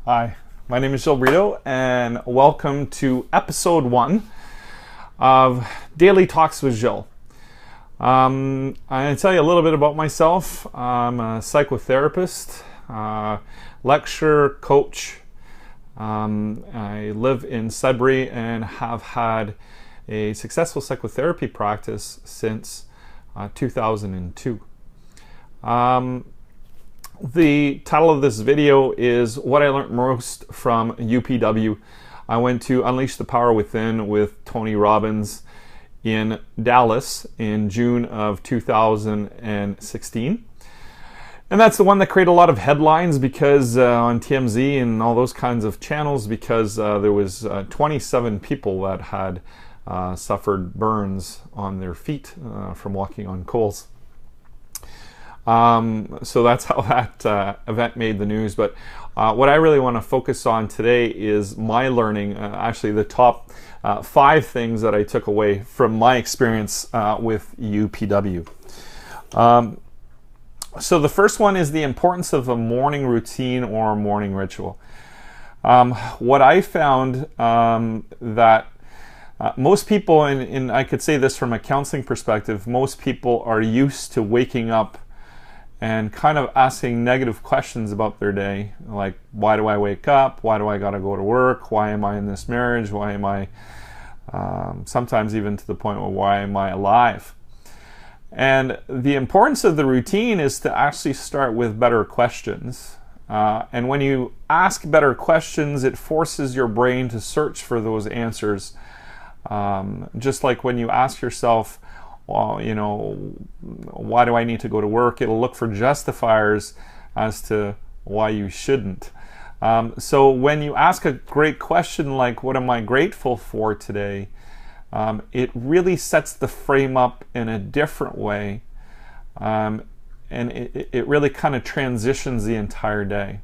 Hi, my name is Gilles Brito, and welcome to episode 1 of Daily Talks with Gilles. I'm going to tell you a little bit about myself. I'm a psychotherapist, lecturer, coach. I live in Sudbury and have had a successful psychotherapy practice since 2002. The title of this video is What I Learned Most from UPW. I went to Unleash the Power Within with Tony Robbins in Dallas in June of 2016. And that's the one that created a lot of headlines because on TMZ and all those kinds of channels, because there was 27 people that had suffered burns on their feet from walking on coals. So that's how that event made the news. But what I really want to focus on today is my learning, actually the top 5 things that I took away from my experience with UPW. So the first one is the importance of a morning routine or a morning ritual. What I found that most people, and I could say this from a counseling perspective, most people are used to waking up and kind of asking negative questions about their day, like, why do I wake up? Why do I gotta go to work? Why am I in this marriage? Why am I, sometimes even to the point where why am I alive? And the importance of the routine is to actually start with better questions. And when you ask better questions, it forces your brain to search for those answers. Just like when you ask yourself, well, you know, why do I need to go to work? It'll look for justifiers as to why you shouldn't. So when you ask a great question like, what am I grateful for today? It really sets the frame up in a different way. And it really kind of transitions the entire day.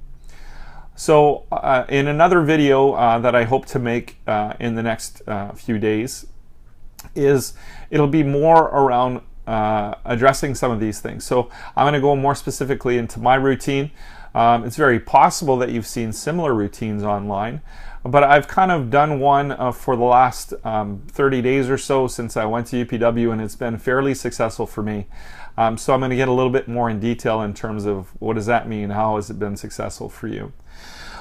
So in another video that I hope to make in the next few days, it'll be more around addressing some of these things. So I'm going to go more specifically into my routine. It's very possible that you've seen similar routines online, but I've kind of done one for the last 30 days or so since I went to UPW, and it's been fairly successful for me. So I'm going to get a little bit more in detail in terms of what does that mean, how has it been successful for you.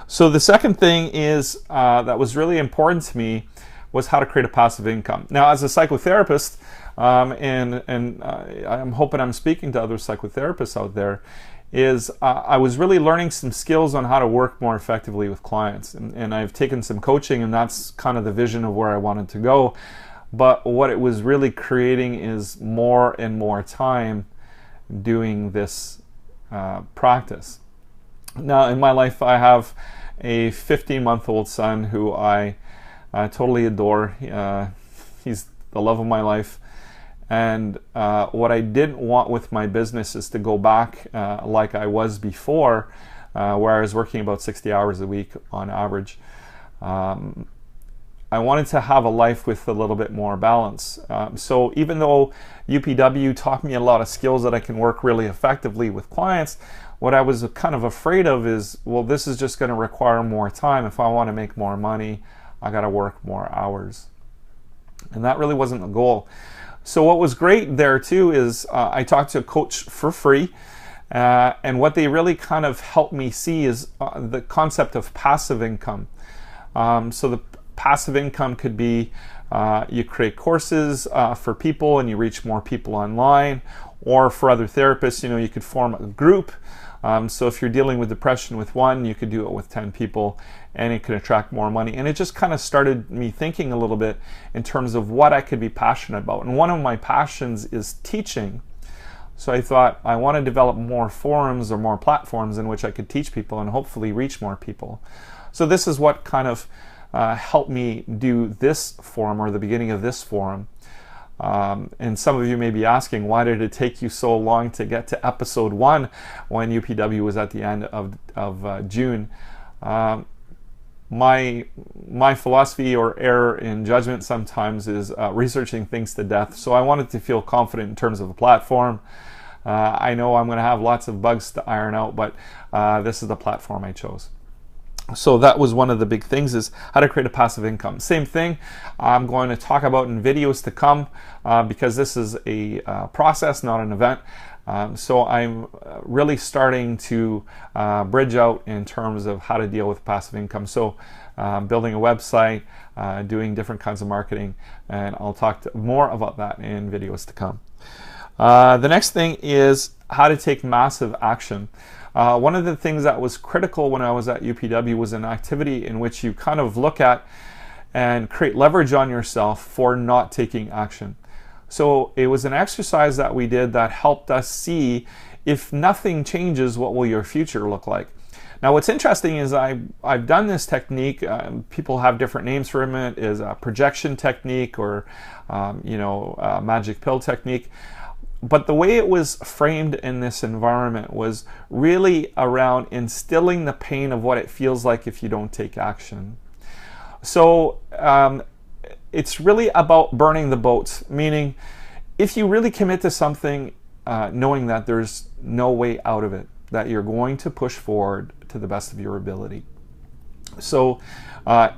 So the second thing is that was really important to me was how to create a passive income. Now, as a psychotherapist, and I'm hoping I'm speaking to other psychotherapists out there, is I was really learning some skills on how to work more effectively with clients. And I've taken some coaching, and that's kind of the vision of where I wanted to go. But what it was really creating is more and more time doing this practice. Now, in my life, I have a 15-month-old son who I totally adore. He's the love of my life. And what I didn't want with my business is to go back like I was before, where I was working about 60 hours a week on average. I wanted to have a life with a little bit more balance. So even though UPW taught me a lot of skills that I can work really effectively with clients, what I was kind of afraid of is, well, this is just going to require more time. If I want to make more money, I got to work more hours. And that really wasn't the goal. So what was great there too is I talked to a coach for free, and what they really kind of helped me see is the concept of passive income. So the passive income could be you create courses for people and you reach more people online, or for other therapists, you know, you could form a group. So if you're dealing with depression with one, you could do it with 10 people, and it could attract more money. And it just kind of started me thinking a little bit in terms of what I could be passionate about. And one of my passions is teaching. So I thought I want to develop more forums or more platforms in which I could teach people and hopefully reach more people. So this is what kind of helped me do this forum, or the beginning of this forum. And some of you may be asking, why did it take you so long to get to episode 1 when UPW was at the end of June? My philosophy or error in judgment sometimes is researching things to death. So I wanted to feel confident in terms of a platform. I know I'm going to have lots of bugs to iron out, but this is the platform I chose. So that was one of the big things, is how to create a passive income. Same thing I'm going to talk about in videos to come, because this is a process, not an event. So I'm really starting to bridge out in terms of how to deal with passive income. So building a website, doing different kinds of marketing, and I'll talk more about that in videos to come. The next thing is how to take massive action. One of the things that was critical when I was at UPW was an activity in which you kind of look at and create leverage on yourself for not taking action. So it was an exercise that we did that helped us see, if nothing changes, what will your future look like? Now what's interesting is I've done this technique, people have different names for it, is a projection technique or magic pill technique. But the way it was framed in this environment was really around instilling the pain of what it feels like if you don't take action. So it's really about burning the boats, meaning if you really commit to something, knowing that there's no way out of it, that you're going to push forward to the best of your ability. So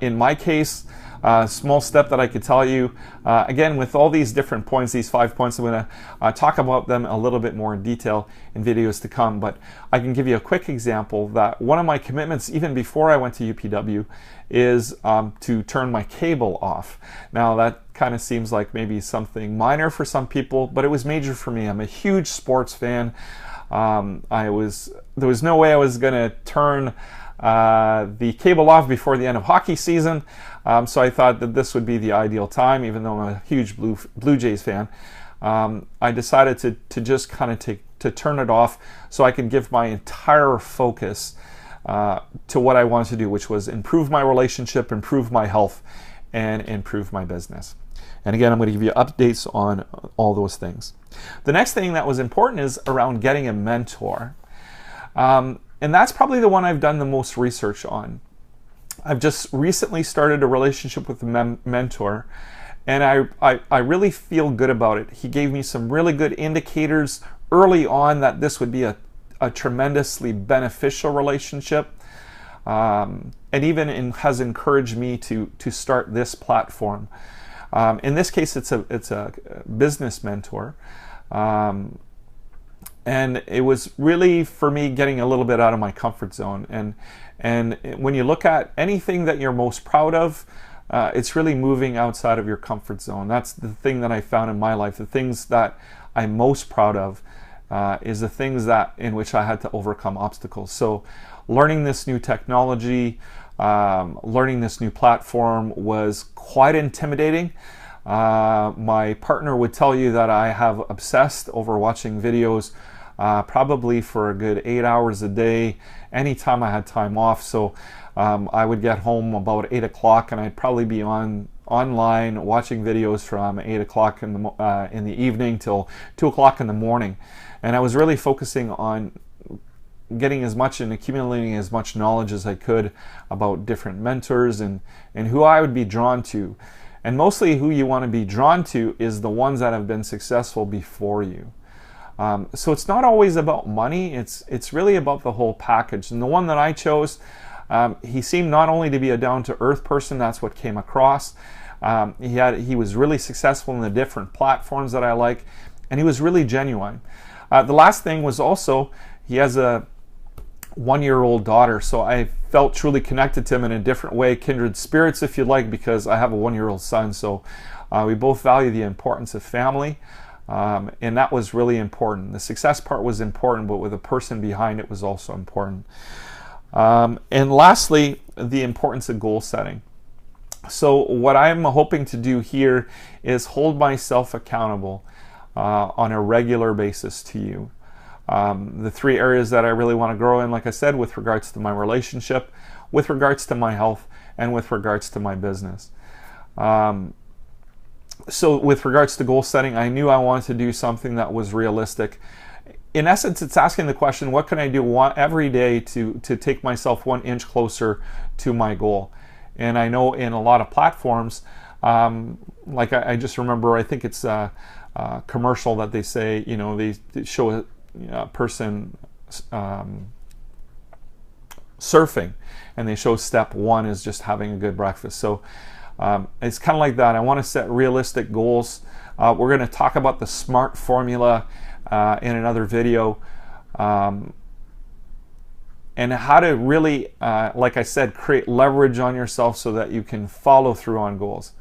in my case, small step that I could tell you, again, with all these different points, these 5 points, I'm going to talk about them a little bit more in detail in videos to come, but I can give you a quick example that one of my commitments, even before I went to UPW, is to turn my cable off. Now that kind of seems like maybe something minor for some people, but it was major for me. I'm a huge sports fan. There was no way I was going to turn the cable off before the end of hockey season, so I thought that this would be the ideal time, even though I'm a huge Blue Jays fan. I decided to just kind of to turn it off so I could give my entire focus to what I wanted to do, which was improve my relationship, improve my health, and improve my business. And again, I'm going to give you updates on all those things. The next thing that was important is around getting a mentor. And that's probably the one I've done the most research on. I've just recently started a relationship with a mentor, and I really feel good about it. He gave me some really good indicators early on that this would be a tremendously beneficial relationship, and even has encouraged me to start this platform. In this case, it's a business mentor. And it was really, for me, getting a little bit out of my comfort zone. And when you look at anything that you're most proud of, it's really moving outside of your comfort zone. That's the thing that I found in my life. The things that I'm most proud of is the things in which I had to overcome obstacles. So learning this new technology, learning this new platform was quite intimidating. My partner would tell you that I have obsessed over watching videos probably for a good 8 hours a day, anytime I had time off. So I would get home about 8 o'clock and I'd probably be online watching videos from 8 o'clock in the evening till 2 o'clock in the morning. And I was really focusing on getting as much and accumulating as much knowledge as I could about different mentors and who I would be drawn to. And mostly who you want to be drawn to is the ones that have been successful before you. So it's not always about money, it's really about the whole package. And the one that I chose, he seemed not only to be a down-to-earth person, that's what came across. He was really successful in the different platforms that I like, and he was really genuine. The last thing was also, he has a one-year-old daughter, so I felt truly connected to him in a different way, kindred spirits if you like, because I have a one-year-old son. So we both value the importance of family, and that was really important. The success part was important, but with the person behind it was also important. And lastly, the importance of goal setting. So what I'm hoping to do here is hold myself accountable on a regular basis to you. The three areas that I really want to grow in, like I said, with regards to my relationship, with regards to my health, and with regards to my business. So with regards to goal setting, I knew I wanted to do something that was realistic. In essence, it's asking the question, what can I do every day to take myself 1 inch closer to my goal? And I know in a lot of platforms, like I just remember, I think it's a commercial that they say, they show a person surfing, and they show step 1 is just having a good breakfast. So it's kind of like that. I want to set realistic goals. We're going to talk about the SMART formula in another video, and how to really, like I said, create leverage on yourself so that you can follow through on goals.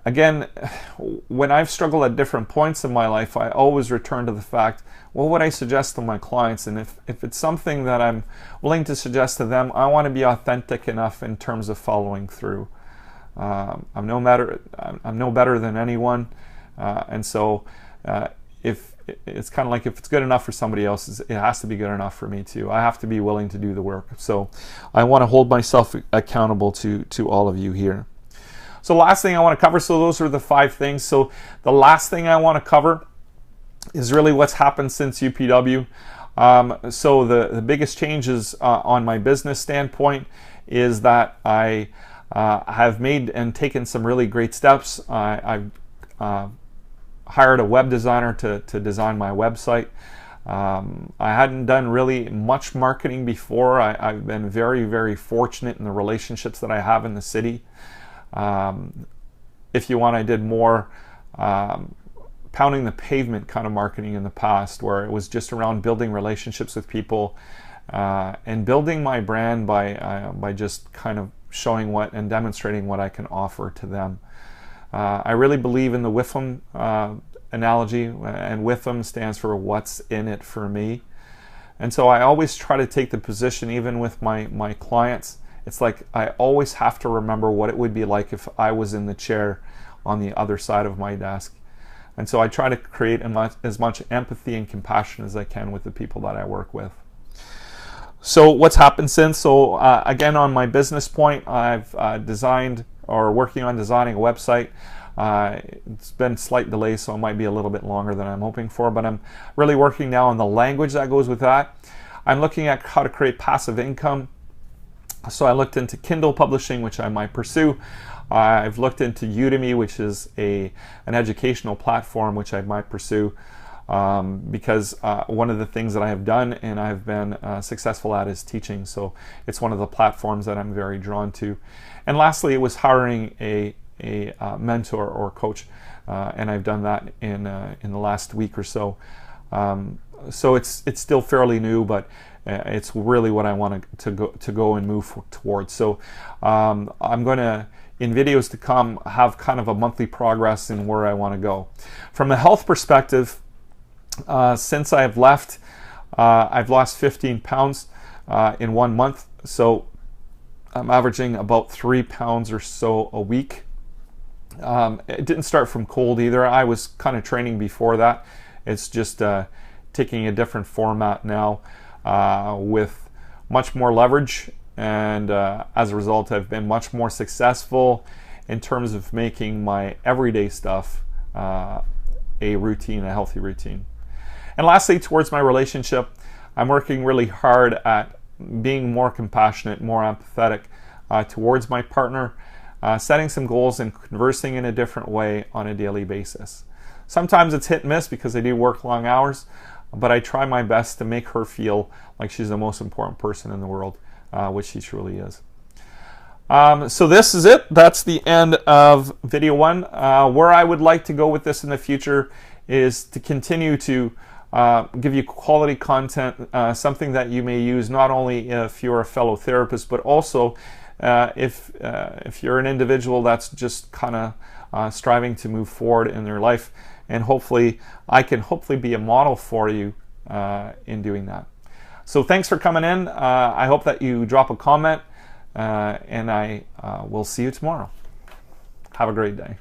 Again, when I've struggled at different points in my life, I always return to the fact, what would I suggest to my clients? And if it's something that I'm willing to suggest to them, I want to be authentic enough in terms of following through. I'm no better than anyone, and so if it's kind of like, if it's good enough for somebody else, it has to be good enough for me too. I have to be willing to do the work. So I want to hold myself accountable to all of you here. So last thing I want to cover, so those are the 5 things. So the last thing I want to cover is really what's happened since UPW. So the biggest changes on my business standpoint is that I have made and taken some really great steps. I've hired a web designer to design my website. I hadn't done really much marketing before. I've been very, very fortunate in the relationships that I have in the city. If you want, I did more pounding the pavement kind of marketing in the past, where it was just around building relationships with people and building my brand by just kind of showing what and demonstrating what I can offer to them. I really believe in the WIFM analogy, and WIFM stands for what's in it for me. And so I always try to take the position, even with my clients, it's like I always have to remember what it would be like if I was in the chair on the other side of my desk. And so I try to create as much empathy and compassion as I can with the people that I work with. So what's happened since? So again, on my business point, I've designed, or working on designing a website. It's been slight delay, so it might be a little bit longer than I'm hoping for, but I'm really working now on the language that goes with that. I'm looking at how to create passive income. So I looked into Kindle publishing, which I might pursue. I've looked into Udemy, which is an educational platform, which I might pursue, because one of the things that I have done and I've been successful at is teaching. So it's one of the platforms that I'm very drawn to. And lastly, it was hiring a mentor or coach, and I've done that in the last week or so. So it's still fairly new, but it's really what I want to go and move towards. So I'm going to, in videos to come, have kind of a monthly progress in where I want to go. From a health perspective, since I've left, I've lost 15 pounds in 1 month. So I'm averaging about 3 pounds or so a week. It didn't start from cold either. I was kind of training before that. It's just taking a different format now, with much more leverage, and as a result I've been much more successful in terms of making my everyday stuff a routine, a healthy routine. And lastly, towards my relationship, I'm working really hard at being more compassionate, more empathetic towards my partner, setting some goals and conversing in a different way on a daily basis. Sometimes it's hit and miss because I do work long hours, but I try my best to make her feel like she's the most important person in the world, which she truly is. So this is it. That's the end of video 1. Where I would like to go with this in the future is to continue to give you quality content, something that you may use not only if you're a fellow therapist, but also if you're an individual that's just kind of striving to move forward in their life. And hopefully I can be a model for you in doing that. So thanks for coming in. I hope that you drop a comment, and I will see you tomorrow. Have a great day.